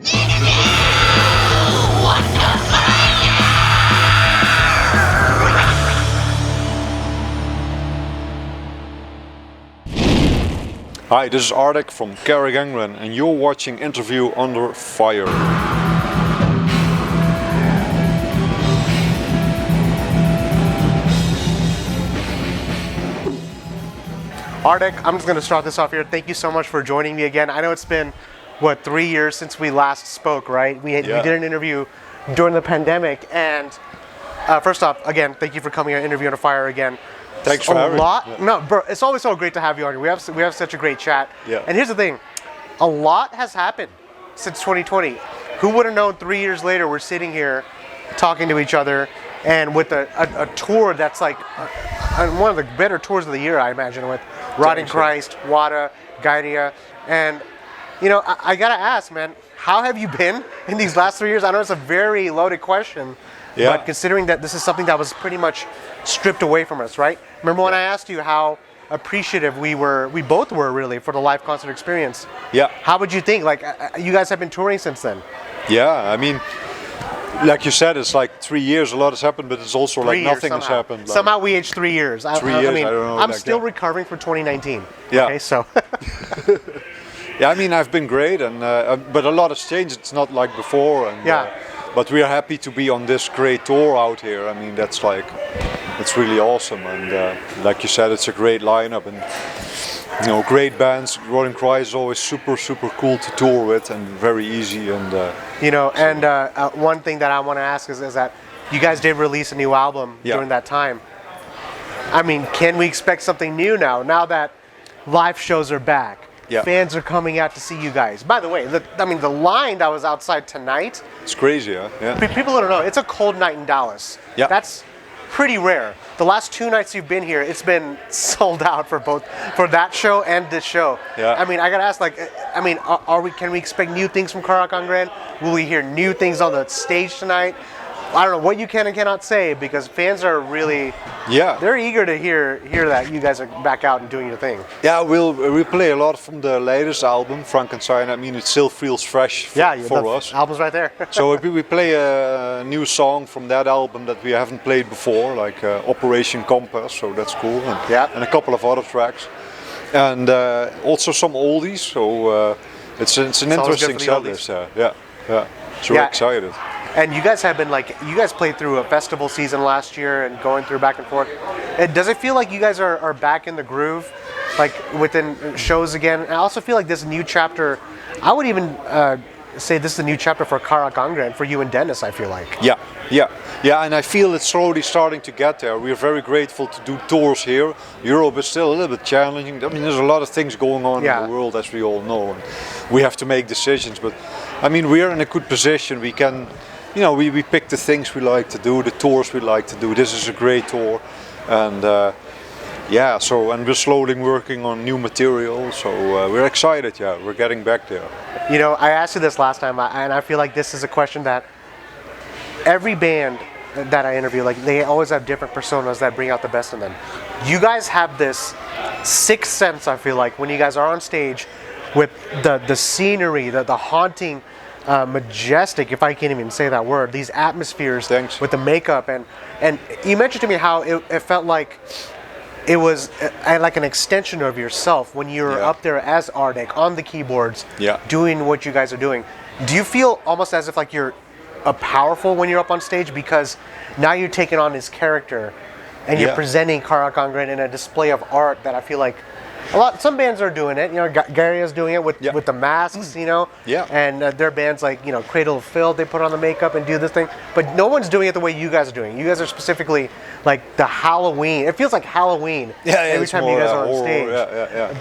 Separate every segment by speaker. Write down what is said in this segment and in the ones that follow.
Speaker 1: Hi, this is Carach from Carach Angren, and you're watching Interview Under Fire.
Speaker 2: Carach, I'm just going to start this off here. Thank you so much for joining me again. I know it's been, 3 years since we last spoke, right? We did an interview during the pandemic, and first off, again, thank you for coming on Interview Under Fire again.
Speaker 1: Thanks for having me.
Speaker 2: No, bro, it's always so great to have you on here. We have such a great chat.
Speaker 1: Yeah.
Speaker 2: And here's the thing, a lot has happened since 2020. Who would have known 3 years later we're sitting here talking to each other and with a tour that's like one of the better tours of the year, I imagine, with Rotting Christ, Uada, Gaerea. And, you know, I got to ask, man, how have you been in these last 3 years? I know it's a very loaded question.
Speaker 1: Yeah.
Speaker 2: But considering that this is something that was pretty much stripped away from us, right? Remember when I asked you how appreciative we both were really for the live concert experience?
Speaker 1: Yeah.
Speaker 2: How would you think? Like, you guys have been touring since then.
Speaker 1: Yeah, I mean, like you said, it's like 3 years, a lot has happened, but it's also like nothing has happened. Like,
Speaker 2: somehow we aged 3 years.
Speaker 1: 3 years,
Speaker 2: I mean,
Speaker 1: I don't know,
Speaker 2: I'm
Speaker 1: like
Speaker 2: still
Speaker 1: that.
Speaker 2: recovering from 2019.
Speaker 1: Yeah.
Speaker 2: Okay, so.
Speaker 1: Yeah, I mean, I've been great, and but a lot has changed. It's not like before. And, but we are happy to be on this great tour out here. I mean, it's really awesome. And like you said, it's a great lineup, and you know, great bands. Rotting Christ is always super cool to tour with, and very easy. And
Speaker 2: you know, and one thing that I want to ask is that you guys did release a new album during that time. I mean, can we expect something new now? Now that live shows are back.
Speaker 1: Yeah.
Speaker 2: Fans are coming out to see you guys. By the way, the line that was outside tonight.
Speaker 1: It's crazy, huh? Yeah.
Speaker 2: People don't know. It's a cold night in Dallas.
Speaker 1: Yeah.
Speaker 2: That's pretty rare. The last 2 nights you've been here, it's been sold out for that show and this show.
Speaker 1: Yeah.
Speaker 2: I mean, I gotta ask, like, I mean, can we expect new things from Carach Angren? Will we hear new things on the stage tonight? I don't know what you can and cannot say, because fans are really, they're eager to hear that you guys are back out and doing your thing.
Speaker 1: Yeah, we play a lot from the latest album, Frankenstein. I mean, it still feels fresh for us.
Speaker 2: Album's right there.
Speaker 1: So we play a new song from that album that we haven't played before, like Operation Compass, so that's cool. And a couple of other tracks. And also some oldies, so it's an interesting set list. Yeah. So we're excited.
Speaker 2: And you guys have been you guys played through a festival season last year and going through back and forth. Does it feel like you guys are back in the groove, like within shows again? And I also feel like this new chapter, I would even say this is a new chapter for Carach Angren, for you and Dennis, I feel like.
Speaker 1: Yeah, and I feel it's slowly starting to get there. We're very grateful to do tours here. Europe is still a little bit challenging. I mean, there's a lot of things going on in the world, as we all know, and we have to make decisions. But I mean, we're in a good position. We can, you know, we pick the things we like to do, the tours we like to do. This is a great tour, and and we're slowly working on new material. So we're excited. Yeah, we're getting back there.
Speaker 2: You know, I asked you this last time, and I feel like this is a question that every band that I interview, like, they always have different personas that bring out the best in them. You guys have this sixth sense, I feel like, when you guys are on stage with the scenery, the haunting, majestic, if I can't even say that word, these atmospheres with the makeup. And you mentioned to me how it felt like it was like an extension of yourself when you were up there as Carach on the keyboards, doing what you guys are doing. Do you feel almost as if like you're powerful when you're up on stage, because now you're taking on his character and you're presenting Carach Angren in a display of art that I feel like some bands are doing it. You know, Gaerea is doing it with the masks, you know, and their bands like, you know, Cradle of Filth, they put on the makeup and do this thing, but no one's doing it the way you guys are doing. You guys are specifically like the Halloween. It feels like Halloween every time you guys are on stage.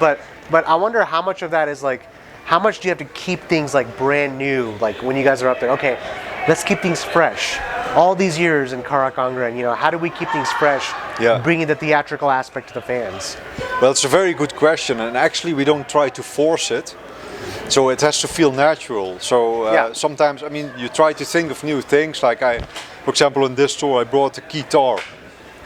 Speaker 2: But I wonder how much of that is like, how much do you have to keep things like brand new, like when you guys are up there? Okay, let's keep things fresh. All these years in Carach Angren, you know, how do we keep things fresh, bringing the theatrical aspect to the fans?
Speaker 1: Well, it's a very good question, and actually we don't try to force it. So it has to feel natural. So sometimes, I mean, you try to think of new things. Like for example, on this tour, I brought a guitar.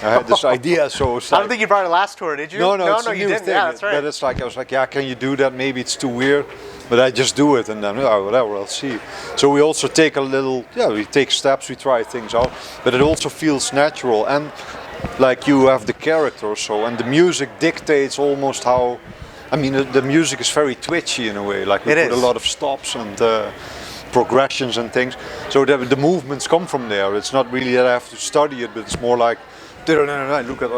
Speaker 1: I had this idea, so it's like,
Speaker 2: I don't think you brought it last tour, did you?
Speaker 1: No, it's a
Speaker 2: you
Speaker 1: new
Speaker 2: didn't.
Speaker 1: thing.
Speaker 2: Yeah, that's right.
Speaker 1: But it's like, I was like, yeah, can you do that? Maybe it's too weird. But I just do it and then whatever, I'll see. So we also take a little, we take steps, we try things out, but it also feels natural. And like you have the character, so, and the music dictates almost how, I mean, the music is very twitchy in a way, like we put a lot of stops and progressions and things. So the movements come from there. It's not really that I have to study it, but it's more like, look at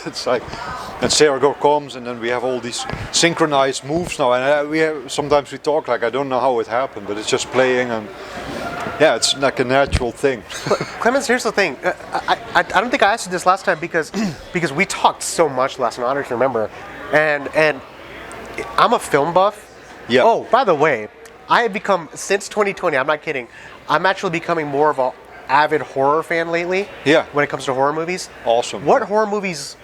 Speaker 1: it's like, and Sarah comes, and then we have all these synchronized moves now. And sometimes we talk like I don't know how it happened, but it's just playing, and it's like a natural thing.
Speaker 2: Clemens, here's the thing. I don't think I asked you this last time because we talked so much last night. I don't remember, and I'm a film buff.
Speaker 1: Yeah.
Speaker 2: Oh, by the way, I have become, since 2020. I'm not kidding. I'm actually becoming more of a avid horror fan lately.
Speaker 1: Yeah.
Speaker 2: When it comes to horror movies.
Speaker 1: Awesome.
Speaker 2: What horror movies?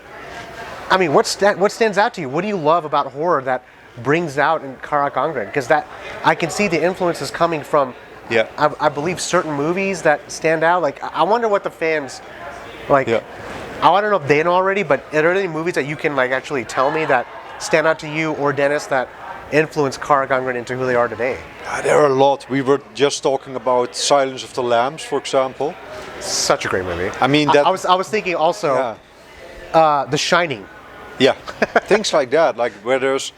Speaker 2: I mean, what stands out to you? What do you love about horror that brings out in Carach Angren? Because that I can see the influences coming from.
Speaker 1: Yeah.
Speaker 2: I believe certain movies that stand out. Like I wonder what the fans like.
Speaker 1: Yeah.
Speaker 2: I don't know if they know already, but are there any movies that you can like actually tell me that stand out to you or Dennis that influenced Carach Angren into who they are today?
Speaker 1: There are a lot. We were just talking about Silence of the Lambs, for example.
Speaker 2: Such a great movie.
Speaker 1: I mean,
Speaker 2: I was thinking also The Shining.
Speaker 1: Yeah, things like that, like where there's,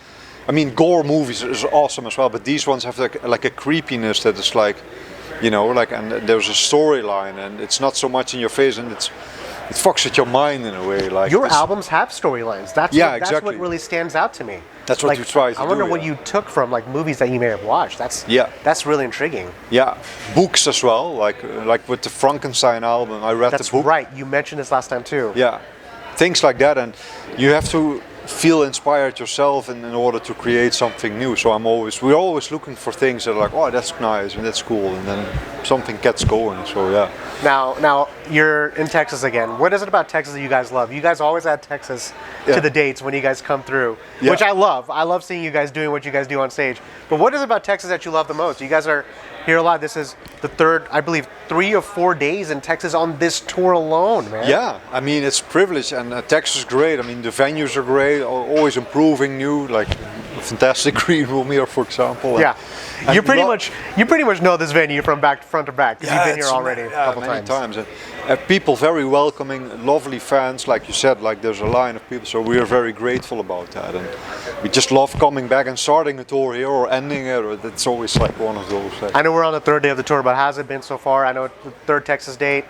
Speaker 1: I mean, gore movies is awesome as well, but these ones have like a creepiness that is like, like, and there's a storyline, and it's not so much in your face, and it fucks with your mind in a way. Like
Speaker 2: your albums have storylines. That's
Speaker 1: exactly.
Speaker 2: what really stands out to me.
Speaker 1: That's what you try to do.
Speaker 2: I wonder what you took from like movies that you may have watched. That's really intriguing.
Speaker 1: Yeah, books as well, like with the Frankenstein album, I read the book.
Speaker 2: That's right. You mentioned this last time too.
Speaker 1: Yeah, things like that, and you have to feel inspired yourself in order to create something new. So we're always looking for things that are like, oh, that's nice and that's cool, and then something gets going. So yeah.
Speaker 2: Now you're in Texas again. What is it about Texas that you guys love? You guys always add Texas to the dates when you guys come through, which I love. I love seeing you guys doing what you guys do on stage. But what is it about Texas that you love the most? You guys are here a lot. This is the third, I believe, 3 or 4 days in Texas on this tour alone, man.
Speaker 1: Yeah, I mean, it's a privilege, and Texas is great. I mean, the venues are great, always improving new, like a fantastic green room here, for example.
Speaker 2: Yeah, you pretty much know this venue from front to back. You've been here already a couple
Speaker 1: times. And people very welcoming, lovely fans, like you said. Like there's a line of people, so we are very grateful about that, and we just love coming back and starting a tour here or ending it. Or it's always like one of those.
Speaker 2: I know we're on the third day of the tour, but how's it been so far? I know it's the third Texas date.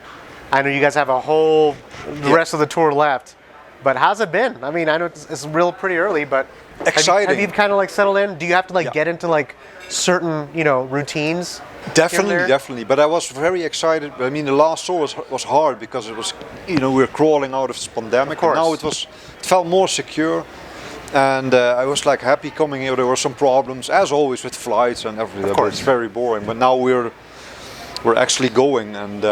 Speaker 2: I know you guys have a whole rest of the tour left, but how's it been? I mean, I know it's real pretty early, but
Speaker 1: exciting.
Speaker 2: Have you kind of like settled in? Do you have to like get into like certain routines?
Speaker 1: Definitely. But I was very excited. I mean, the last tour was hard because it was, we were crawling out of this pandemic. And now it felt more secure, and I was like happy coming here. There were some problems, as always, with flights and everything. But it's very boring. But now we're actually going, and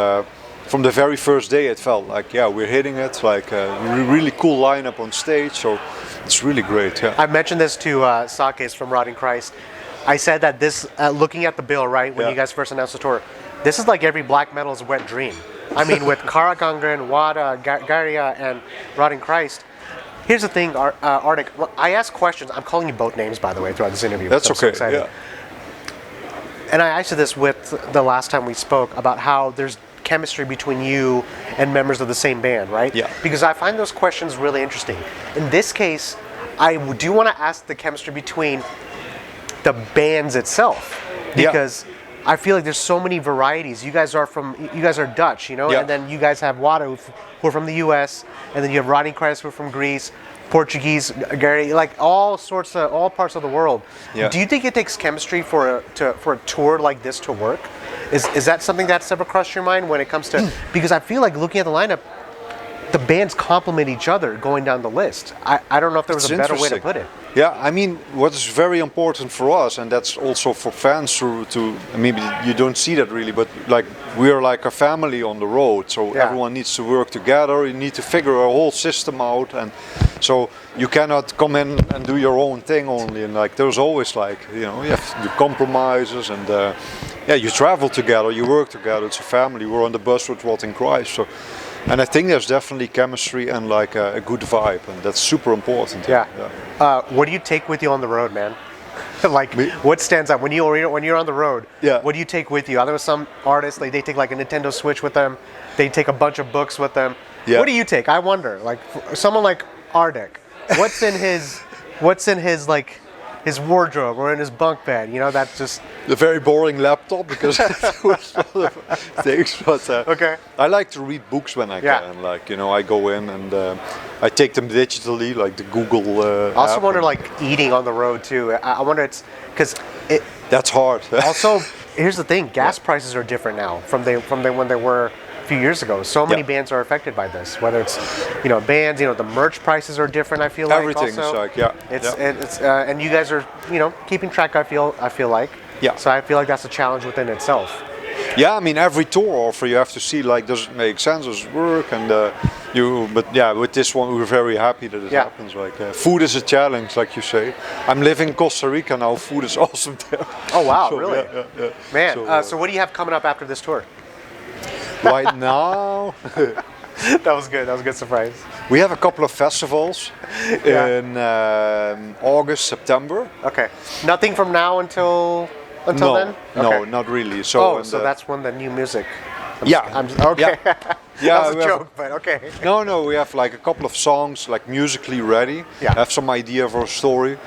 Speaker 1: from the very first day, it felt like we're hitting it. Like a really cool lineup on stage. So it's really great. Yeah.
Speaker 2: I mentioned this to Sakes from Rotting Christ. I said that this, looking at the bill, right, when you guys first announced the tour, this is like every black metal's wet dream. I mean, with Carach Angren, Uada, Gaerea, and Rotting Christ. Here's the thing, Arctic. I ask questions. I'm calling you both names, by the way, throughout this interview.
Speaker 1: That's okay.
Speaker 2: So yeah. And I asked you this with the last time we spoke about how there's chemistry between you and members of the same band, right?
Speaker 1: Yeah.
Speaker 2: Because I find those questions really interesting. In this case, I do want to ask the chemistry between the bands itself, because I feel like there's so many varieties. You guys are Dutch, and then you guys have Uada who are from the U.S., and then you have Rotting Christ who are from Greece, Portuguese, Gaerea, like all parts of the world. Yeah. Do you think it takes chemistry for a tour like this to work? Is that something that's ever crossed your mind when it comes to? Because I feel like looking at the lineup, the bands complement each other going down the list. I don't know if there was a better way to put it.
Speaker 1: Yeah, I mean, what is very important for us, and that's also for fans to maybe you don't see that really, but like we're like a family on the road, so everyone needs to work together. You need to figure a whole system out, and so you cannot come in and do your own thing only. And like there's always like you have to do compromises, and you travel together, you work together. It's a family. We're on the bus with Rotting Christ, so. And I think there's definitely chemistry and like a good vibe, and that's super important.
Speaker 2: Yeah. What do you take with you on the road, man? Like, what stands out when you're on the road?
Speaker 1: Yeah.
Speaker 2: What do you take with you? I know some artists they take like a Nintendo Switch with them. They take a bunch of books with them.
Speaker 1: Yeah.
Speaker 2: What do you take? I wonder. Like someone like Ardek, what's in his like his wardrobe or in his bunk bed? You know, that's just
Speaker 1: a very boring laptop because it was a lot of things. But
Speaker 2: okay.
Speaker 1: I like to read books when I can. Like, you know, I go in and I take them digitally, like the Google.
Speaker 2: I also wonder, like eating on the road too. I wonder it's because it.
Speaker 1: That's hard.
Speaker 2: Also, here's the thing: gas prices are different now from when they were a few years ago. So many bands are affected by this. Whether it's, you know, bands, you know, the merch prices are different. I feel like
Speaker 1: everything
Speaker 2: also.
Speaker 1: is like
Speaker 2: It's and you guys are, you know, keeping track. I feel like.
Speaker 1: Yeah.
Speaker 2: So I feel like that's a challenge within itself.
Speaker 1: Yeah, I mean, every tour offer you have to see, like, does it make sense, does it work, and but yeah, with this one we were very happy that it happens. Like, food is a challenge, like you say. I'm living in Costa Rica now. Food is awesome there.
Speaker 2: Oh wow,
Speaker 1: So,
Speaker 2: really?
Speaker 1: Yeah.
Speaker 2: Man, so what do you have coming up after this tour?
Speaker 1: Right now,
Speaker 2: That was good. That was a good surprise.
Speaker 1: we have a couple of festivals in August, September.
Speaker 2: Okay. Nothing from now until then?
Speaker 1: No,
Speaker 2: Okay.
Speaker 1: not really. So,
Speaker 2: So that's when the new music.
Speaker 1: Yeah.
Speaker 2: Okay.
Speaker 1: Yeah,
Speaker 2: That was
Speaker 1: we
Speaker 2: a
Speaker 1: have-
Speaker 2: joke, but okay.
Speaker 1: No, we have like a couple of songs, like musically ready.
Speaker 2: Yeah.
Speaker 1: Have some idea for a story,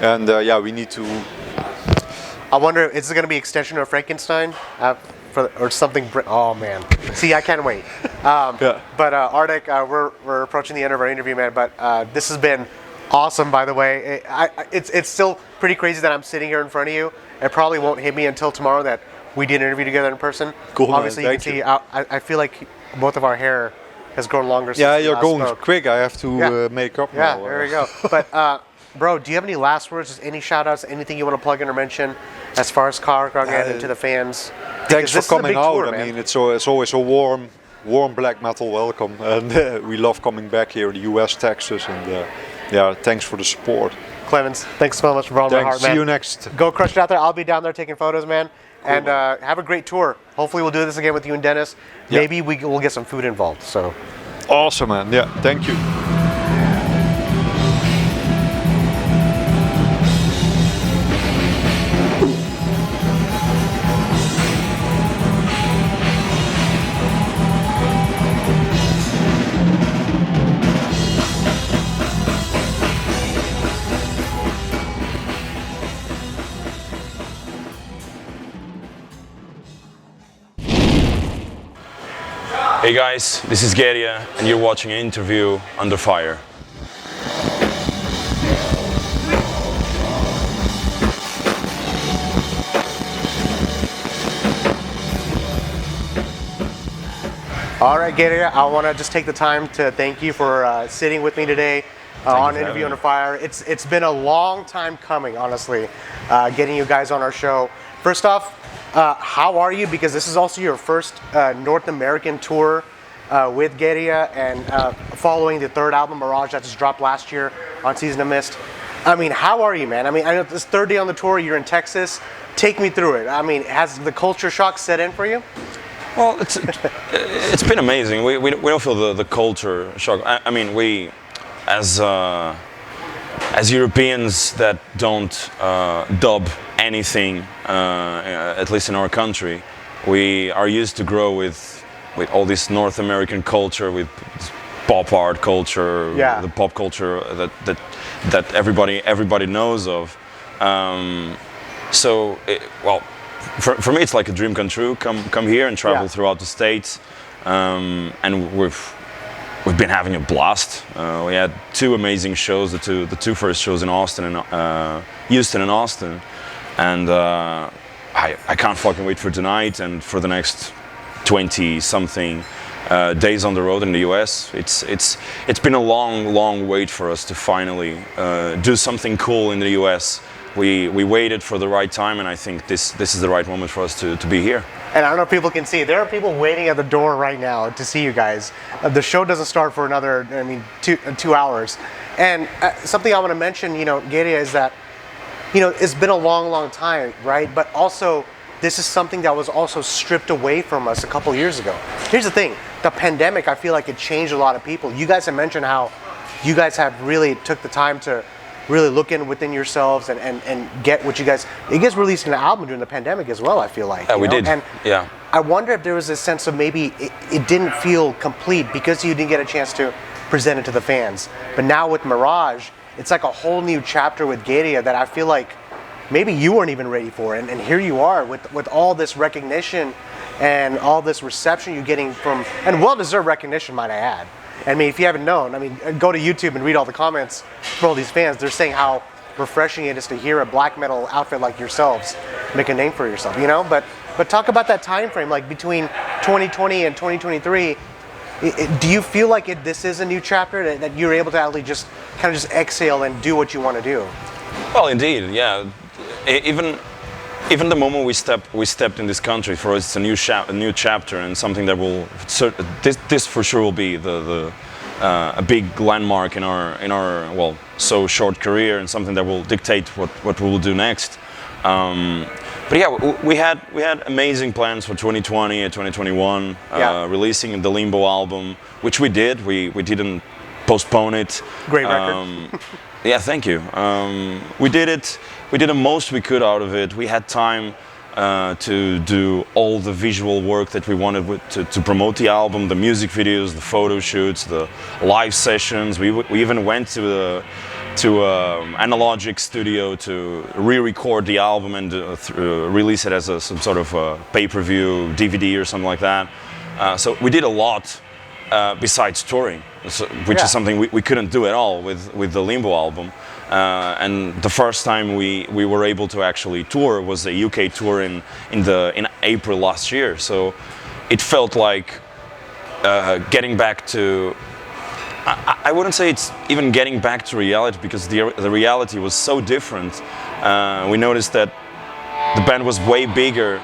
Speaker 1: and we need to.
Speaker 2: I wonder, is it going to be extension of Frankenstein? Or something? Oh man. See, I can't wait. But Ardek, we're approaching the end of our interview, man. But this has been awesome, by the way. It's still pretty crazy that I'm sitting here in front of you. It probably won't hit me until tomorrow that we did an interview together in person.
Speaker 1: Cool, man.
Speaker 2: Obviously, you can see. I feel like both of our hair has grown longer. Since we
Speaker 1: You're
Speaker 2: last
Speaker 1: going
Speaker 2: spoke.
Speaker 1: quick. I have to make up
Speaker 2: Yeah,
Speaker 1: now.
Speaker 2: there we go. But bro, do you have any last words? Just any shout outs? Anything you want to plug in or mention as far as Carach Angren and to the fans?
Speaker 1: Thanks for
Speaker 2: Because this is a
Speaker 1: coming
Speaker 2: big
Speaker 1: out.
Speaker 2: tour,
Speaker 1: I
Speaker 2: man.
Speaker 1: mean, it's always a warm black metal welcome, and we love coming back here in the U.S., Texas, and thanks for the support.
Speaker 2: Clemens, thanks so much for all my
Speaker 1: Thanks.
Speaker 2: heart, man.
Speaker 1: See you next.
Speaker 2: Go crush it out there. I'll be down there taking photos, man. Cool, and have a great tour. Hopefully we'll do this again with you and Dennis.
Speaker 1: Yeah.
Speaker 2: Maybe we'll get some food involved. So
Speaker 1: Awesome, man. Yeah, thank you.
Speaker 3: Hey guys, this is Gaerea and you're watching an interview Under Fire.
Speaker 2: all right, Gaerea, I want to just take the time to thank you for sitting with me today on
Speaker 3: for
Speaker 2: Interview
Speaker 3: having
Speaker 2: Under
Speaker 3: me.
Speaker 2: Fire. It's been a long time coming, honestly, getting you guys on our show. First off, how are you? Because this is also your first North American tour with Gaerea, and following the third album, Mirage, that just dropped last year on Season of Mist. I mean, how are you, man? I mean, I know this third day on the tour, you're in Texas. Take me through it. I mean, has the culture shock set in for you?
Speaker 3: Well, it's been amazing. We don't feel the culture shock. I mean, we as Europeans that don't dub anything, at least in our country, we are used to grow with all this North American culture, with pop art culture, the pop culture that everybody knows of. For me, it's like a dream come true. Come here and travel throughout the states, and we've been having a blast. We had two amazing shows, the two first shows in Austin and Houston and Austin, and I can't fucking wait for tonight and for the next 20-something days on the road in the US. It's been a long wait for us to finally do something cool in the US. We waited for the right time, and I think this is the right moment for us to be here.
Speaker 2: And I don't know if people can see, there are people waiting at the door right now to see you guys. The show doesn't start for another, 2 hours. And something I want to mention, Gaerea, is that, it's been a long time, right? But also, this is something that was also stripped away from us a couple years ago. Here's the thing, the pandemic, I feel like it changed a lot of people. You guys have mentioned how you guys have really took the time to really look in within yourselves and get what you guys. You guys released an album during the pandemic as well, I feel like.
Speaker 3: Yeah, we did.
Speaker 2: And
Speaker 3: yeah.
Speaker 2: I wonder if there was a sense of maybe it didn't feel complete because you didn't get a chance to present it to the fans. But now with Mirage, it's like a whole new chapter with Gaerea that I feel like maybe you weren't even ready for. And here you are with all this recognition and all this reception you're getting from, and well-deserved recognition, might I add. I mean, if you haven't known, I mean, go to YouTube and read all the comments from all these fans. They're saying how refreshing it is to hear a black metal outfit like yourselves make a name for yourself, you know? But talk about that time frame, like between 2020 and 2023. Do you feel like this is a new chapter that you're able to actually just kind of just exhale and do what you want to do?
Speaker 3: Well, indeed, yeah. Even the moment we stepped in this country, for us, it's a new chapter and something that will this for sure will be a big landmark in our well, so short career, and something that will dictate what we will do next. But yeah, we had amazing plans for 2020 and 2021, releasing the Limbo album, which we did. We didn't postpone it.
Speaker 2: Great record.
Speaker 3: Yeah, thank you. We did it. We did the most we could out of it. We had time to do all the visual work that we wanted to promote the album, the music videos, the photo shoots, the live sessions. We even went to analogic studio to re-record the album and release it as some sort of pay-per-view DVD or something like that. So we did a lot besides touring, which is something we couldn't do at all with the Limbo album. And the first time we were able to actually tour was the UK tour in April last year. So it felt like getting back to. I wouldn't say it's even getting back to reality, because the reality was so different. We noticed that the band was way bigger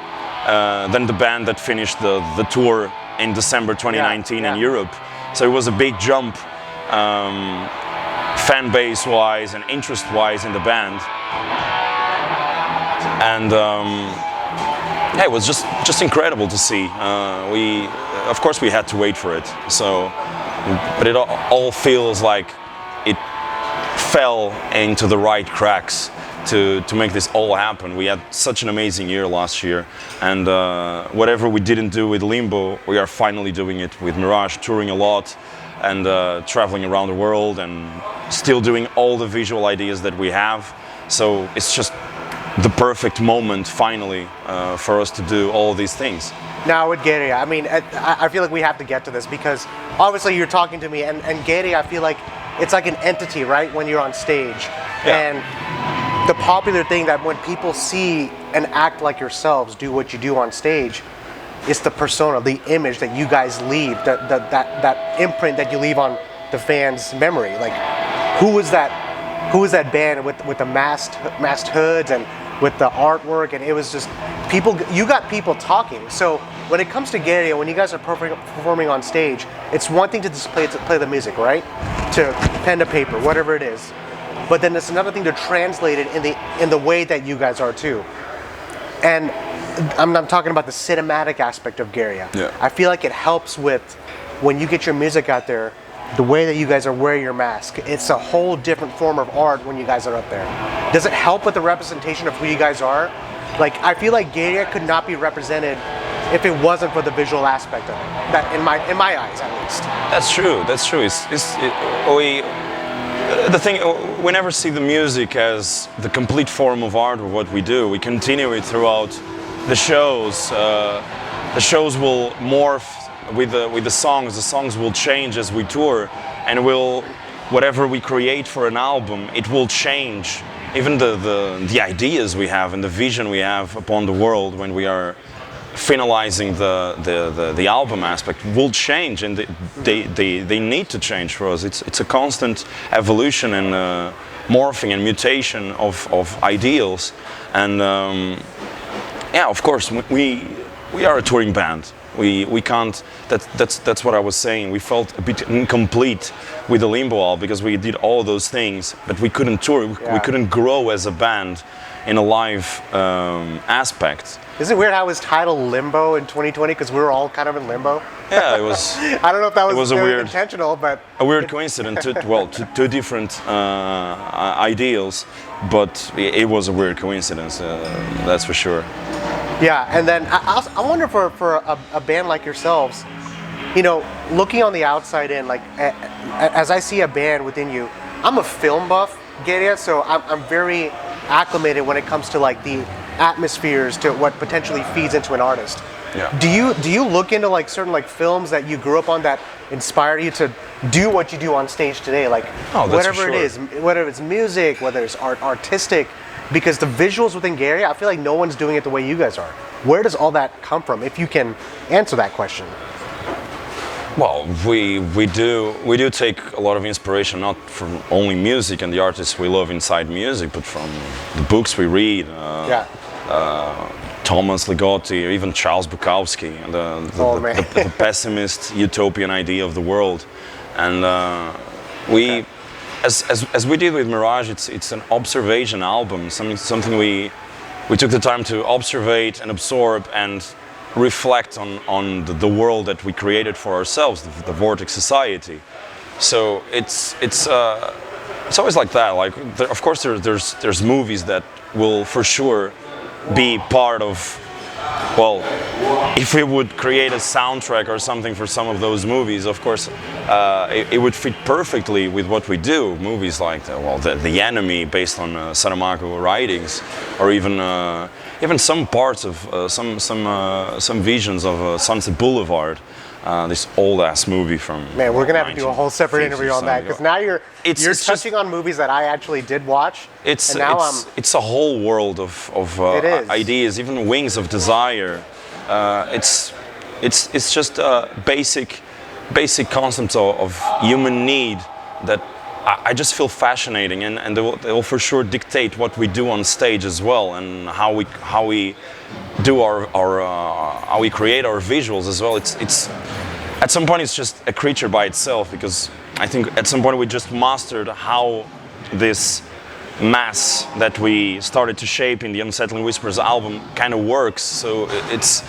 Speaker 3: than the band that finished the tour in December 2019 in Europe. So it was a big jump, fan base wise and interest wise in the band. And yeah, it was just incredible to see. Of course we had to wait for it. So. But it all feels like it fell into the right cracks to make this all happen. We had such an amazing year last year, and whatever we didn't do with Limbo, we are finally doing it with Mirage, touring a lot and traveling around the world and still doing all the visual ideas that we have. So it's just the perfect moment finally for us to do all these things.
Speaker 2: Now with Gaerea, I mean, I feel like we have to get to this because obviously you're talking to me, and Gaerea, I feel like it's like an entity, right, when you're on stage.
Speaker 3: Yeah.
Speaker 2: And the popular thing that when people see and act like yourselves do what you do on stage, it's the persona, the image that you guys leave, that imprint that you leave on the fans' memory. Like, who was that band with the masked hoods and with the artwork? And it was just people. You got people talking. So when it comes to Gaerea, when you guys are performing on stage, it's one thing to just play the music, right? To pen to paper, whatever it is. But then it's another thing to translate it in the way that you guys are too. And I'm talking about the cinematic aspect of Gaerea.
Speaker 3: Yeah.
Speaker 2: I feel like it helps with when you get your music out there. The way that you guys are wearing your mask, it's a whole different form of art when you guys are up there. Does it help with the representation of who you guys are? Like, I feel like Gaerea could not be represented if it wasn't for the visual aspect of it. That in my eyes, at least.
Speaker 3: That's true. That's true. The thing, we never see the music as the complete form of art of what we do. We continue it throughout the shows. The shows will morph with the songs. The songs will change as we tour, and whatever we create for an album, it will change. Even the ideas we have and the vision we have upon the world when we are finalizing the album aspect will change, and they need to change for us. It's a constant evolution and morphing and mutation of ideals. And yeah, of course, we are a touring band. We can't. That's what I was saying. We felt a bit incomplete with the Limbo album because we did all those things, but we couldn't tour. We couldn't grow as a band in a live aspect.
Speaker 2: Is it weird how it was titled Limbo in 2020 because we were all kind of in limbo?
Speaker 3: Yeah, it was.
Speaker 2: I don't know if that was
Speaker 3: a weird,
Speaker 2: intentional, but
Speaker 3: a weird coincidence. Two different ideals, but it was a weird coincidence. That's for sure.
Speaker 2: Yeah, and then I wonder for a band like yourselves, you know, looking on the outside in, like as I see a band within you, I'm a film buff, Gaerea, so I'm very acclimated when it comes to like the atmospheres to what potentially feeds into an artist.
Speaker 3: Yeah.
Speaker 2: Do you look into like certain like films that you grew up on that inspired you to do what you do on stage today? Like whatever it is, whether it's music, whether it's artistic, because the visuals within Gaerea, I feel like no one's doing it the way you guys are. Where does all that come from? If you can answer that question.
Speaker 3: Well, we do take a lot of inspiration not from only music and the artists we love inside music, but from the books we read. Thomas Ligotti, or even Charles Bukowski, the pessimist utopian idea of the world, and as we did with Mirage, it's an observation album, something we took the time to observe and absorb and reflect on the world that we created for ourselves, the Vortex Society. So it's always like that. Like of course there's movies that will for sure be part of. Well, if we would create a soundtrack or something for some of those movies, of course, it would fit perfectly with what we do. Movies like the Enemy, based on Saramago writings, or even some parts of some visions of Sunset Boulevard, this old ass movie from.
Speaker 2: Man, we're gonna have to do a whole separate interview on that because now you're touching on movies that I actually did watch.
Speaker 3: It's a whole world of ideas, even Wings of Desire. It's just basic concepts of human need that I just feel fascinating, and they will for sure dictate what we do on stage as well, and how we do how we create our visuals as well. It's at some point it's just a creature by itself, because I think at some point we just mastered how this mass that we started to shape in the Unsettling Whispers album kind of works. So it's,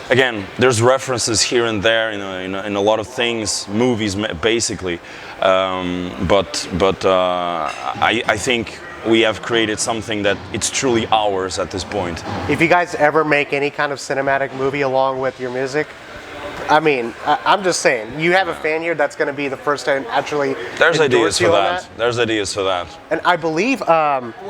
Speaker 3: again, there's references here and there in a lot of things, movies basically, but I think we have created something that it's truly ours at this point.
Speaker 2: If you guys ever make any kind of cinematic movie along with your music, I mean, I'm just saying, you have a fan here that's going to be the first to actually
Speaker 3: There's ideas for
Speaker 2: that.
Speaker 3: There's ideas for that.
Speaker 2: And I believe Vride,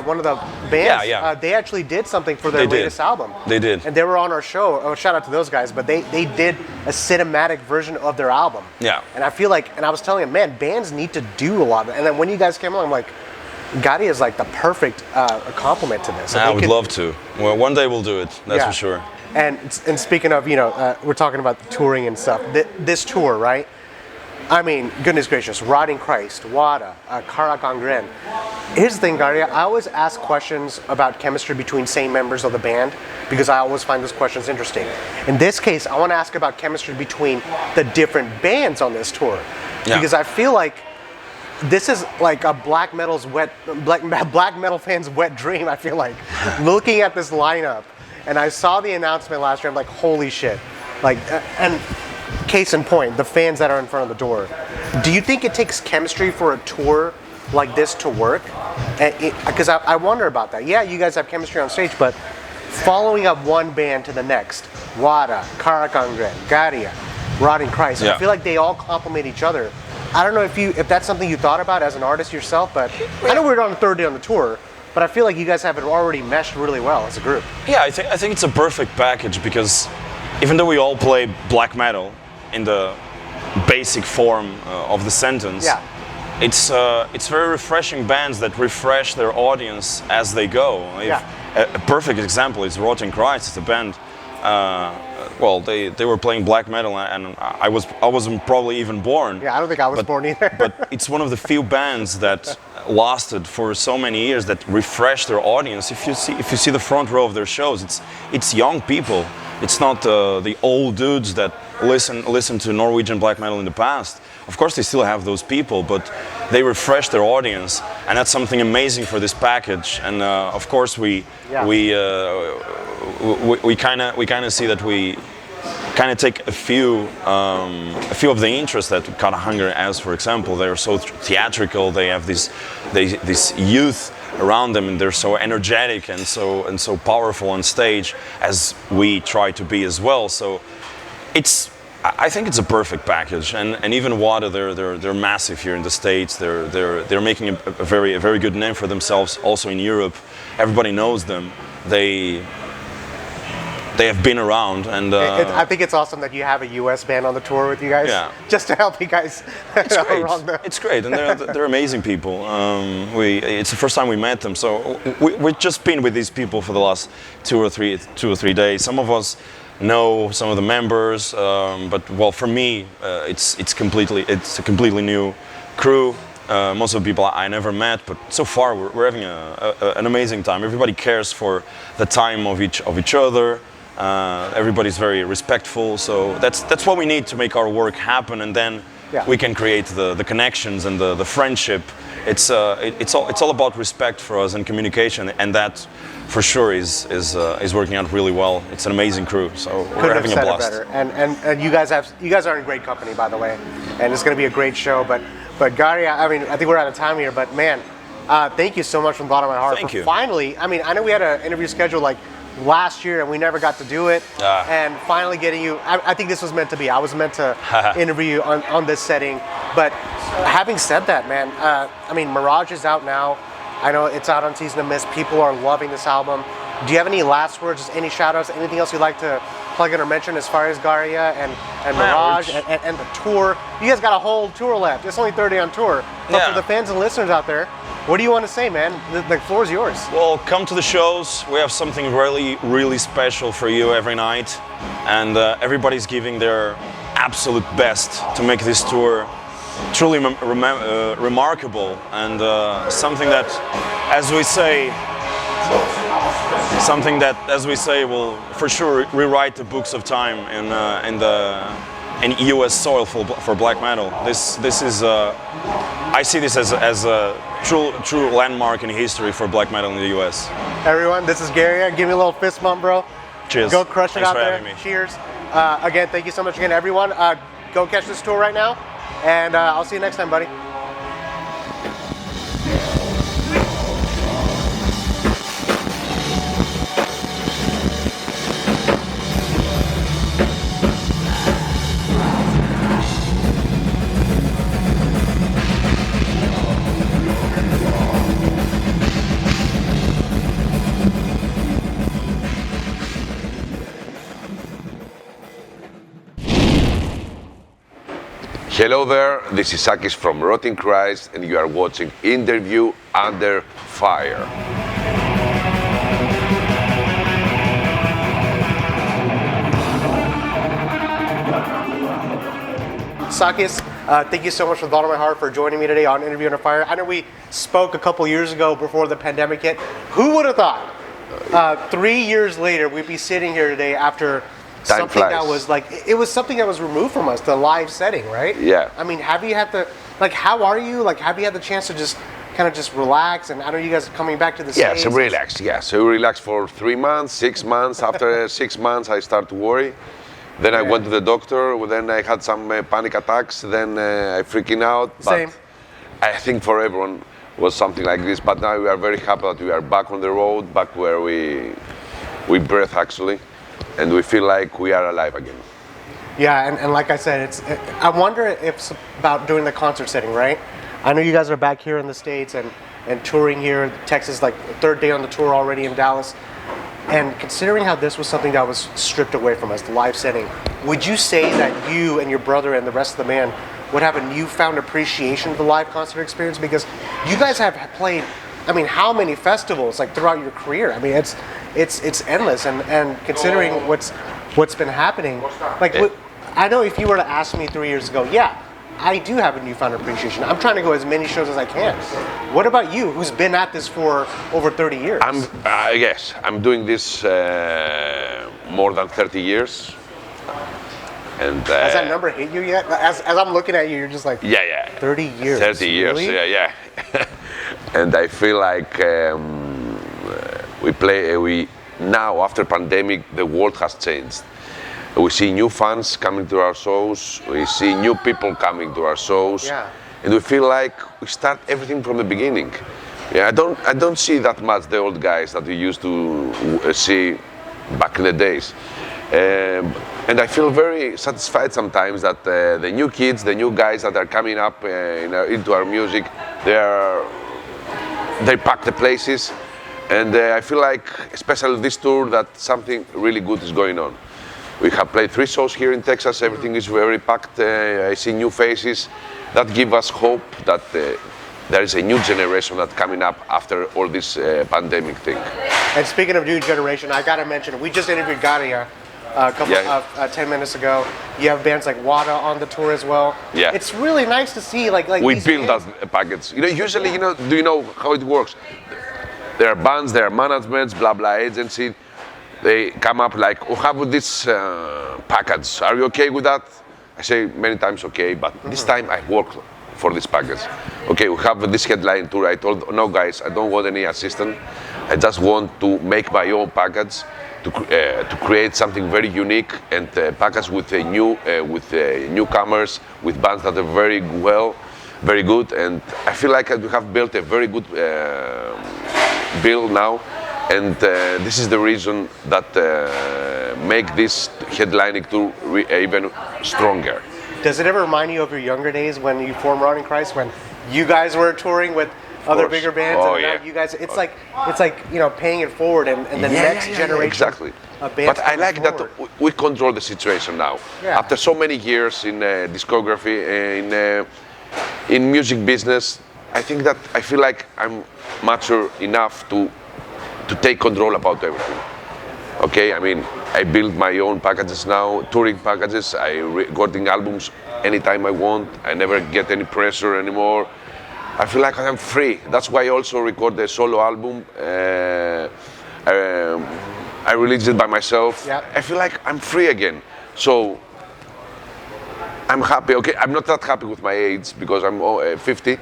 Speaker 2: one of the bands, they actually did something for their latest album.
Speaker 3: They did.
Speaker 2: And they were on our show. Oh, shout out to those guys. But they did a cinematic version of their album.
Speaker 3: Yeah.
Speaker 2: And I feel like, and I was telling them, man, bands need to do a lot of it. And then when you guys came along, I'm like, Gaerea is like the perfect complement to this.
Speaker 3: I would love to. Well, one day we'll do it. That's for sure.
Speaker 2: And speaking of, we're talking about the touring and stuff. This tour, right? I mean, goodness gracious, Rotting Christ, Uada, Carach Angren. Here's the thing, Gaerea, I always ask questions about chemistry between same members of the band because I always find those questions interesting. In this case, I want to ask about chemistry between the different bands on this tour. Yeah. Because I feel like this is like a black metal fan's wet dream, I feel like. Looking at this lineup. And I saw the announcement last year, I'm like, holy shit. Like, and case in point, the fans that are in front of the door. Do you think it takes chemistry for a tour like this to work? Because I wonder about that. Yeah, you guys have chemistry on stage, but following up one band to the next, Uada, Carach Angren, Gaerea, Rotting Christ, I feel like they all complement each other. I don't know if that's something you thought about as an artist yourself, but I know we're on the third day on the tour, but I feel like you guys have it already meshed really well as a group.
Speaker 3: Yeah, I think it's a perfect package because even though we all play black metal in the basic form of the sentence, it's very refreshing bands that refresh their audience as they go. A perfect example is Rotting Christ. It's a band. They were playing black metal, and I wasn't probably even born.
Speaker 2: Yeah, I don't think I was born either.
Speaker 3: But it's one of the few bands that lasted for so many years, that refreshed their audience. If you see the front row of their shows, it's young people. It's not the old dudes that listen to Norwegian black metal in the past. Of course, they still have those people, but they refresh their audience, and that's something amazing for this package. And of course, we kind of see that we kind of take a few of the interests that Carach Angren has. For example, they're so theatrical. They have this youth around them, and they're so energetic and so powerful on stage, as we try to be as well. So I think it's a perfect package, and even Uada, they're massive here in the States. They're making a very good name for themselves also in Europe. Everybody knows them. They have been around, and
Speaker 2: I think it's awesome that you have a U.S. band on the tour with you guys, just to help you guys.
Speaker 3: It's great. It's great, and they're amazing people. It's the first time we met them, so we've just been with these people for the last 2 or 3 days. Some of us know some of the members, but well, for me, it's a completely new crew. Most of the people I never met, but so far we're having an amazing time. Everybody cares for the time of each other. Everybody's very respectful, so that's what we need to make our work happen, and then we can create the connections and the friendship. It's all about respect for us and communication, and that for sure is working out really well. It's an amazing crew, so we're having a blast.
Speaker 2: And you guys are in great company, by the way, and it's going to be a great show. But Gaerea, I mean, I think we're out of time here, but man, thank you so much from the bottom of my heart.
Speaker 3: Thank you.
Speaker 2: Finally, I mean, I know we had an interview scheduled like last year and we never got to do it, and finally getting you, I think this was meant to be. I was meant to interview you on this setting. But having said that, man, I mean, Mirage is out now. I know it's out on Season of Mist. People are loving this album. Do you have any last words, any shout outs, anything else you'd like to plug in or mention as far as Gaerea and Mirage and the tour? You guys got a whole tour left. It's only 30 on tour. But for the fans and listeners out there, what do you want to say, man? The floor is yours.
Speaker 3: Well, come to the shows. We have something really special for you every night. And everybody's giving their absolute best to make this tour truly remarkable, and something that, as we say, will for sure rewrite the books of time in U.S. soil for black metal. This is I see this as a true landmark in history for black metal in the U.S.
Speaker 2: Everyone, this is Gaerea. Give me a little fist bump, bro.
Speaker 3: Cheers.
Speaker 2: Go crush it
Speaker 3: Thanks
Speaker 2: out
Speaker 3: for
Speaker 2: there.
Speaker 3: having me.
Speaker 2: Cheers. Again, thank you so much again, everyone. Go catch this tour right now, and I'll see you next time, buddy.
Speaker 4: Hello there, this is Sakis from Rotting Christ, and you are watching Interview Under Fire.
Speaker 2: Sakis, thank you so much from the bottom of my heart for joining me today on Interview Under Fire. I know we spoke a couple years ago before the pandemic hit. Who would have thought 3 years later we'd be sitting here today after something that was like, it was something that was removed from us, the live setting, right?
Speaker 4: Yeah.
Speaker 2: I mean, have you had the, like, how are you? Like, have you had the chance to just kind of just relax? And I know you guys are coming back to the States.
Speaker 4: So relax, So relax for 3 months, 6 months. After 6 months, I start to worry. Then I went to the doctor. Then I had some panic attacks. Then I freaking out. But
Speaker 2: Same.
Speaker 4: I think for everyone was something like this. But now we are very happy that we are back on the road, back where we breathe actually. And we feel like we are alive again.
Speaker 2: Yeah, and like I said, I wonder if it's about doing the concert setting, right? I know you guys are back here in the States and touring here in Texas, like third day on the tour already in Dallas. And considering how this was something that was stripped away from us, the live setting, would you say that you and your brother and the rest of the band would have a newfound appreciation of the live concert experience? Because you guys have played, I mean, how many festivals like throughout your career? I mean, it's endless, and considering what's been happening, like I know if you were to ask me 3 years ago, I do have a newfound appreciation. I'm trying to go as many shows as I can. What about you, who's been at this for over 30 years?
Speaker 4: I'm doing this more than 30 years. And
Speaker 2: has that number hit you yet? As I'm looking at you, you're just like, 30 30 years.
Speaker 4: 30 years,
Speaker 2: really?
Speaker 4: yeah. And I feel like we now after pandemic, the world has changed. We see new fans coming to our shows. We see new people coming to our shows, and we feel like we start everything from the beginning. Yeah, I don't see that much the old guys that we used to see back in the days. And I feel very satisfied sometimes that the new kids, the new guys that are coming up into our music, they pack the places, and I feel like, especially this tour, that something really good is going on. We have played 3 shows here in Texas. Everything is very packed. I see new faces that give us hope that there is a new generation that's coming up after all this pandemic thing.
Speaker 2: And speaking of new generation, I gotta mention, we just interviewed Gaerea a couple 10 minutes ago. You have bands like Uada on the tour as well.
Speaker 4: Yeah.
Speaker 2: It's really nice to see like
Speaker 4: we
Speaker 2: these
Speaker 4: build
Speaker 2: bands.
Speaker 4: that package. Usually, do you know how it works? There are bands, there are managements, blah blah agency. They come up like, we have this package. Are you okay with that? I say many times okay, but this time I work for this package. Okay, we have this headline tour. I told, no guys, I don't want any assistant. I just want to make my own package to create something very unique and package with newcomers, with bands that are very good. And I feel like we have built a very good bill now. And this is the reason that make this headlining tour even stronger.
Speaker 2: Does it ever remind you of your younger days when you formed Rotting Christ, when you guys were touring with other bigger bands?
Speaker 4: Oh,
Speaker 2: and now you guys, it's like paying it forward, and the next generation.
Speaker 4: Exactly.
Speaker 2: Of bands
Speaker 4: but I like
Speaker 2: forward.
Speaker 4: that we control the situation now.
Speaker 2: Yeah.
Speaker 4: After so many years in discography, in music business, I feel like I'm mature enough to take control about everything. Okay, I mean, I build my own packages now, touring packages. I recording albums anytime I want. I never get any pressure anymore. I feel like I'm free. That's why I also record a solo album. I released it by myself.
Speaker 2: Yep.
Speaker 4: I feel like I'm free again. So I'm happy. Okay, I'm not that happy with my age because I'm 50.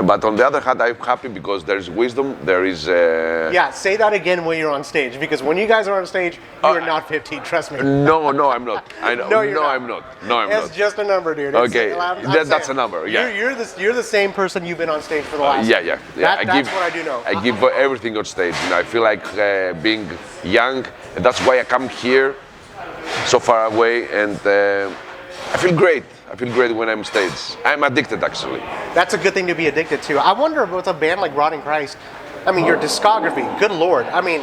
Speaker 4: But on the other hand, I'm happy because there is wisdom. There is.
Speaker 2: Yeah, say that again when you're on stage, because when you guys are on stage, you are not 15. Trust me.
Speaker 4: No, I'm not. I know.
Speaker 2: No, you're not.
Speaker 4: I'm not. No, I'm
Speaker 2: It's
Speaker 4: not.
Speaker 2: just a number, dude.
Speaker 4: Okay,
Speaker 2: I'm
Speaker 4: that's
Speaker 2: saying,
Speaker 4: a number. Yeah.
Speaker 2: You're the same person you've been on stage for the last.
Speaker 4: Yeah.
Speaker 2: That's what I do know.
Speaker 4: I give everything on stage. I feel like being young, and that's why I come here, so far away, and I feel great. I feel great when I'm on stage. I'm addicted, actually.
Speaker 2: That's a good thing to be addicted to. I wonder with a band like Rotting Christ, I mean, your discography, good lord. I mean,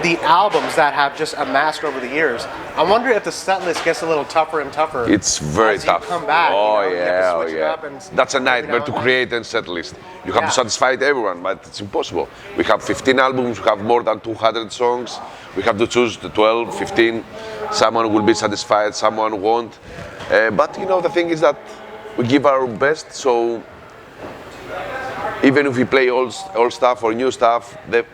Speaker 2: the albums that have just amassed over the years. I wonder if the set list gets a little tougher and tougher.
Speaker 4: It's very
Speaker 2: as
Speaker 4: tough.
Speaker 2: You come back.
Speaker 4: Oh,
Speaker 2: you have to switch it
Speaker 4: yeah.
Speaker 2: up and
Speaker 4: That's a
Speaker 2: every
Speaker 4: nightmare
Speaker 2: now
Speaker 4: to
Speaker 2: and then.
Speaker 4: create a set list. You have to satisfy everyone, but it's impossible. We have 15 albums, we have more than 200 songs. We have to choose the 12, 15. Someone will be satisfied, someone won't. But the thing is that we give our best, so even if we play old stuff or new stuff, the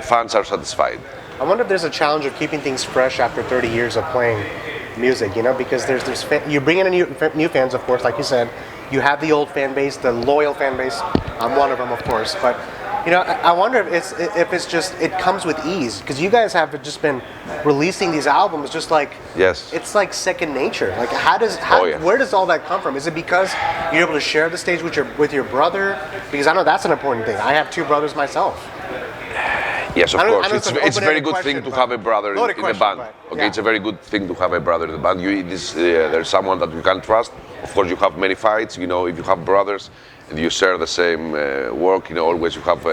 Speaker 4: fans are satisfied.
Speaker 2: I wonder if there's a challenge of keeping things fresh after 30 years of playing music, because you bring in new fans, of course, like you said. You have the old fan base, the loyal fan base. I'm one of them, of course, but I wonder if it's just it comes with ease, because you guys have just been releasing these albums just like it's like second nature. Like where does all that come from? Is it because you're able to share the stage with your brother? Because I know that's an important thing. I have 2 brothers myself.
Speaker 4: Yes, of course. It's a very good
Speaker 2: question,
Speaker 4: thing to have a brother in the band. Okay, it's a very good thing to have a brother in the band. There's someone that you can trust. Of course, you have many fights. If you have brothers and you share the same work, always you have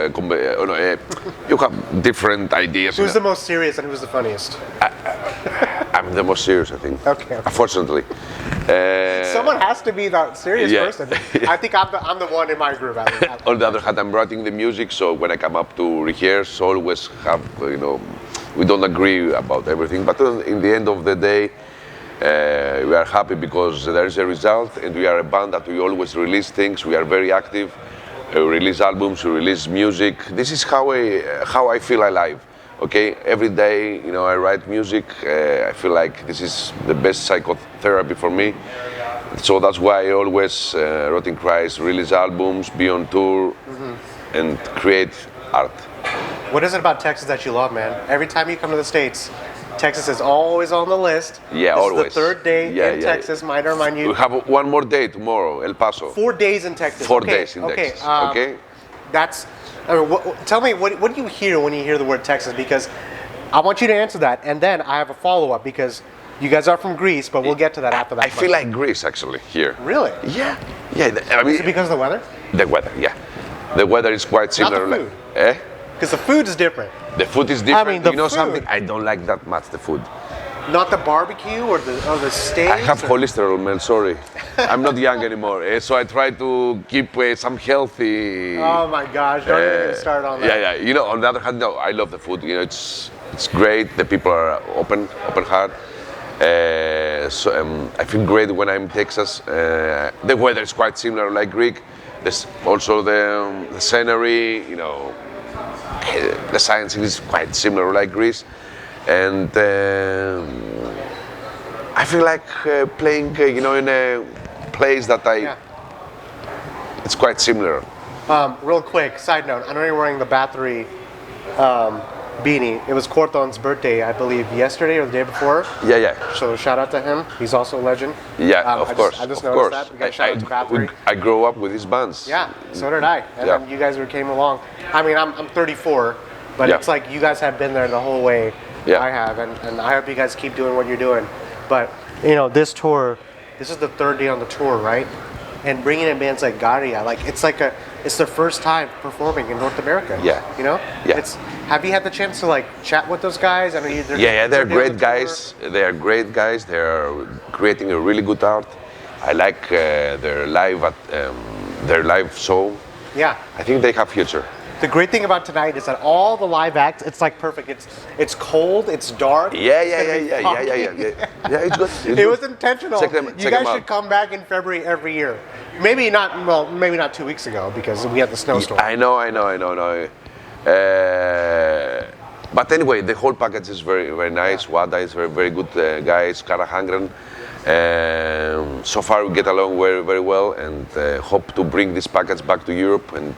Speaker 4: you have different ideas.
Speaker 2: Who's the most serious and who's the funniest?
Speaker 4: I'm the most serious, I think.
Speaker 2: Okay.
Speaker 4: Unfortunately.
Speaker 2: Someone has to be that serious person. I think I'm the one in my group.
Speaker 4: On the other hand, I'm writing the music, so when I come up to rehearse, always have, we don't agree about everything, but in the end of the day, we are happy because there is a result, and we are a band that we always release things. We are very active. We release albums, we release music. This is how I feel alive. Okay, every day, I write music. I feel like this is the best psychotherapy for me. So that's why I always Rotting Christ release albums, be on tour, and create art.
Speaker 2: What is it about Texas that you love, man? Every time you come to the States, Texas is always on the list.
Speaker 4: Yeah,
Speaker 2: this
Speaker 4: always.
Speaker 2: Is the third day in Texas, might remind you.
Speaker 4: We have one more day tomorrow, El Paso.
Speaker 2: 4 days in Texas.
Speaker 4: 4 days in Texas. Okay.
Speaker 2: That's. I mean, tell me, what do you hear when you hear the word Texas? Because I want you to answer that, and then I have a follow-up because you guys are from Greece, but we'll get to that after that.
Speaker 4: I feel like Greece actually here.
Speaker 2: Really?
Speaker 4: Yeah. Yeah. I mean,
Speaker 2: is it because of the weather?
Speaker 4: The weather, yeah. The weather is quite similar.
Speaker 2: Not the food.
Speaker 4: Eh?
Speaker 2: Because the food is different.
Speaker 4: The food is different.
Speaker 2: I mean, the
Speaker 4: you know
Speaker 2: food.
Speaker 4: something? I don't like that much the food.
Speaker 2: Not the barbecue or the steak.
Speaker 4: I have cholesterol, man. Sorry, I'm not young anymore. So I try to keep some healthy.
Speaker 2: Oh my gosh! Don't even start on that.
Speaker 4: Yeah, yeah. You know, on the other hand, no, I love the food. You know, it's great. The people are open heart. I feel great when I'm in Texas. The weather is quite similar, like Greek. There's also the scenery. You know, the science is quite similar, like Greece. And I feel like playing, in a place that it's quite similar.
Speaker 2: Real quick, side note, I know you're wearing the Bathory beanie. It was Corton's birthday, I believe, yesterday or the day before.
Speaker 4: Yeah, yeah.
Speaker 2: So shout out to him. He's also a legend.
Speaker 4: Yeah, of course.
Speaker 2: I just
Speaker 4: of
Speaker 2: noticed
Speaker 4: course.
Speaker 2: that. We got shout out to Bathory.
Speaker 4: I grew up with his bands.
Speaker 2: Yeah, so did I. And then you guys came along. I mean, I'm 34, but it's like you guys have been there the whole way.
Speaker 4: Yeah.
Speaker 2: I have, and I hope you guys keep doing what you're doing. But, this tour, this is the third day on the tour, right? And bringing in bands like Gaerea, it's their first time performing in North America.
Speaker 4: Yeah.
Speaker 2: You know?
Speaker 4: Yeah.
Speaker 2: Have you had the chance to chat with those guys? I mean,
Speaker 4: they're great guys. They are great guys. They are creating a really good art. I like their live show.
Speaker 2: Yeah.
Speaker 4: I think they have future.
Speaker 2: The great thing about tonight is that all the live acts, it's like perfect. It's cold, it's dark.
Speaker 4: Yeah. It's good.
Speaker 2: It was intentional.
Speaker 4: Check
Speaker 2: you guys should come back in February every year. Maybe not 2 weeks ago because we had the snowstorm.
Speaker 4: I know. But anyway, the whole package is very, very nice. Uada is very good guys. Carach Angren. So far we get along very, very well, and hope to bring this package back to Europe and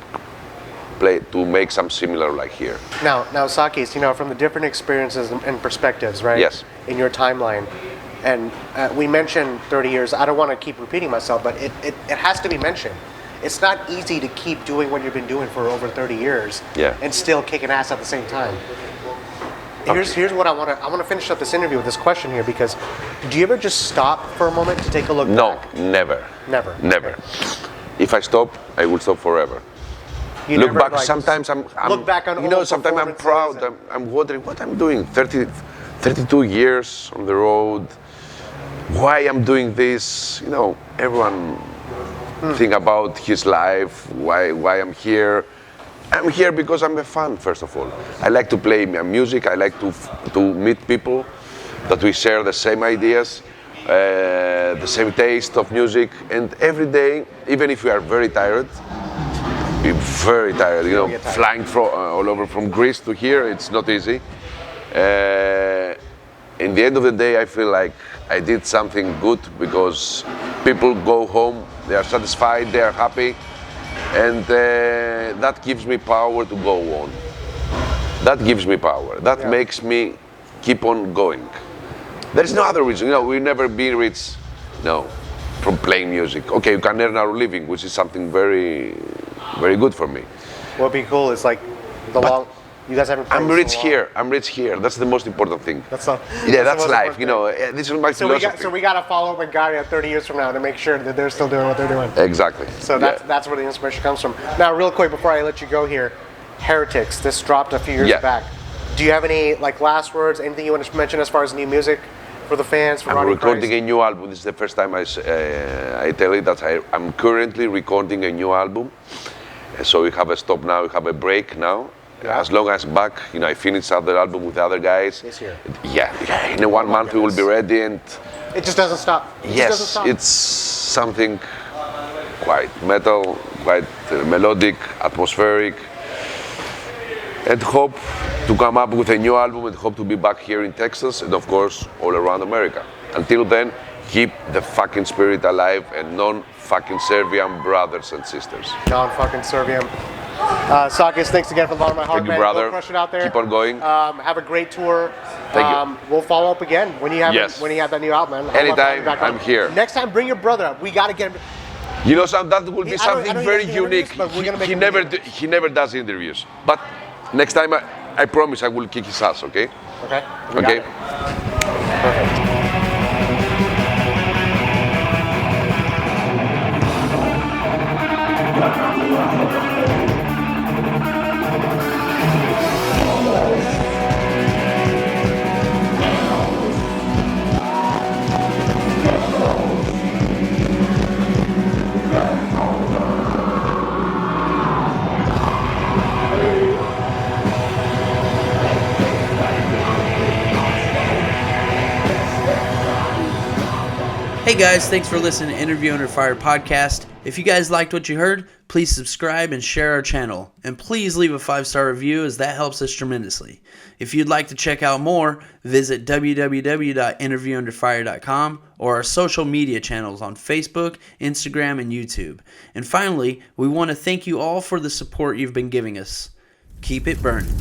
Speaker 4: to make some similar like here.
Speaker 2: Now, Sakis, from the different experiences and perspectives, right?
Speaker 4: Yes.
Speaker 2: In your timeline, and we mentioned 30 years. I don't want to keep repeating myself, but it has to be mentioned. It's not easy to keep doing what you've been doing for over 30 years, and still kicking ass at the same time. Here's what I want to finish up this interview with this question here, because do you ever just stop for a moment to take a look back?
Speaker 4: No, never.
Speaker 2: Never.
Speaker 4: If I stop, I will stop forever.
Speaker 2: You
Speaker 4: look
Speaker 2: never,
Speaker 4: back. Sometimes I'm
Speaker 2: look back on
Speaker 4: sometimes I'm proud. I'm wondering what I'm doing. 32 years on the road. Why I'm doing this? Everyone think about his life. Why I'm here? I'm here because I'm a fan. First of all, I like to play music. I like to meet people that we share the same ideas, the same taste of music, and every day, even if we are very tired. Very tired, flying all over from Greece to here, it's not easy. In the end of the day, I feel like I did something good because people go home, they are satisfied, they are happy, and that gives me power to go on. That gives me power. That makes me keep on going. There is no other reason. We'll never be rich, from playing music. Okay, you can earn our living, which is something very, very good for me.
Speaker 2: What'd be cool is you guys haven't.
Speaker 4: I'm rich here. That's the most important thing.
Speaker 2: That's
Speaker 4: life. This is my philosophy.
Speaker 2: So we got to follow up with Gaerea 30 years from now to make sure that they're still doing what they're doing.
Speaker 4: Exactly.
Speaker 2: So that's where the inspiration comes from. Now, real quick before I let you go here, Heretics. This dropped a few years back. Do you have any last words? Anything you want to mention as far as new music for the fans? For
Speaker 4: I'm recording a new album. This is the first time I tell you that I'm currently recording a new album. So we have a stop now. We have a break now. Yeah. As long as back, I finish other album with other guys.
Speaker 2: This year.
Speaker 4: Yeah. In 1 month we will be ready, and
Speaker 2: it just doesn't stop.
Speaker 4: It's something quite metal, quite melodic, atmospheric, and hope to come up with a new album and hope to be back here in Texas and of course all around America. Until then, keep the fucking spirit alive, and non-fucking Serbian brothers and sisters.
Speaker 2: Non-fucking Serbian. Sakis, thanks again from the bottom of my heart,
Speaker 4: Thank you,
Speaker 2: man.
Speaker 4: brother.
Speaker 2: Go crush it out there.
Speaker 4: Keep on going.
Speaker 2: Have a great tour.
Speaker 4: Thank you.
Speaker 2: We'll follow up again when you have
Speaker 4: Yes.
Speaker 2: when you have that new album, man.
Speaker 4: Anytime, I'm here.
Speaker 2: Next time, bring your brother up. We got to get him.
Speaker 4: You know, that will be
Speaker 2: I don't
Speaker 4: something
Speaker 2: think
Speaker 4: very
Speaker 2: he does interviews,
Speaker 4: unique.
Speaker 2: but we're gonna make
Speaker 4: He
Speaker 2: him
Speaker 4: never
Speaker 2: do
Speaker 4: he never does interviews. But next time, I promise I will kick his ass. Okay?
Speaker 2: Okay. We got
Speaker 4: Okay.
Speaker 2: it. Perfect.
Speaker 5: Hey guys, thanks for listening to Interview Under Fire podcast. If you guys liked what you heard, please subscribe and share our channel. And please leave a 5-star review, as that helps us tremendously. If you'd like to check out more, visit www.interviewunderfire.com or our social media channels on Facebook, Instagram, and YouTube. And finally, we want to thank you all for the support you've been giving us. Keep it burning.